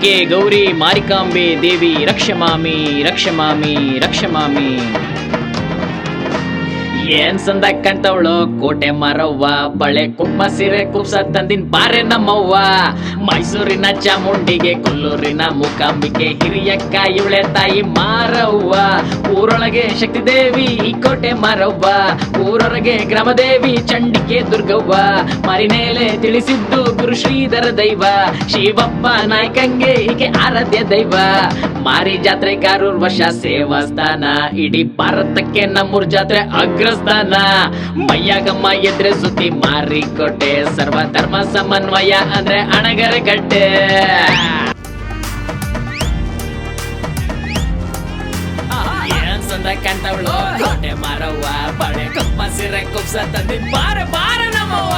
ಅಕ್ಕೆ ಗೌರಿ ಮಾರಿಕಾಂಬೆ ದೇವಿ ರಕ್ಷಮಾಮಿ ರಕ್ಷಮಾಮಿ ರಕ್ಷಮಾಮಿ. ಏನ್ ಸಂದ ಕಾಣ್ತವಳು ಕೋಟೆ ಮಾರವ್ವ, ಬಳೆ ಕುಪ್ಪ ಸೀರೆ ಕುಪ್ಸ ತಂದಿನ್ ಬಾರೆ ನಮ್ಮವ್ವ. ಮೈಸೂರಿನ ಚಾಮುಂಡಿಗೆ ಕೊಲ್ಲೂರಿನ ಮೂಕಾಂಬಿಕೆ ಹಿರಿಯಕ್ಕ ಇವಳೆ ತಾಯಿ ಮಾರವ್ವ. ಊರೊಳಗೆ ಶಕ್ತಿ ದೇವಿ ಈ ಕೋಟೆ ಮಾರವ್ವ, ಊರೊಳಗೆ ಗ್ರಾಮದೇವಿ ಚಂಡಿಕೆ ದುರ್ಗವ್ವ. ಮಾರಿನೇಲೆ ತಿಳಿಸಿದ್ದು ಗುರು ಶ್ರೀಧರ ದೈವ, ಶಿವಪ್ಪ ನಾಯ್ಕಂಗೆ ಹೀಗೆ ಆರಾಧ್ಯ ದೈವ. ಮಾರಿ ಜಾತ್ರೆ ಕಾರೂರ್ ವರ್ಷ ಸೇವಾಸ್ಥಾನ, ಇಡೀ ಭಾರತಕ್ಕೆ ನಮ್ಮೂರ್ ಜಾತ್ರೆ ಅಗ್ರಸ್ಥಾನ. ಮಯ್ಯಾಗಮ್ಮ ಎದ್ರೆ ಸುದ್ದಿ ಮಾರಿಕೋಟೆ, ಸರ್ವ ಧರ್ಮ ಸಮನ್ವಯ ಅಂದ್ರೆ ಅಣಗರ ಗಟ್ಟೆ. ಏನ್ ಸಂದ ಕಾಣ್ತವಳು ಕೋಟೆ ಮಾರವ್ವ, ಬಳೆ ಕಪ್ಪ ಸಿರೆ ಕುಪ್ಸ ತಂದಿ ಬಾರ ಬಾರ ನಮ್ಮವ್ವ.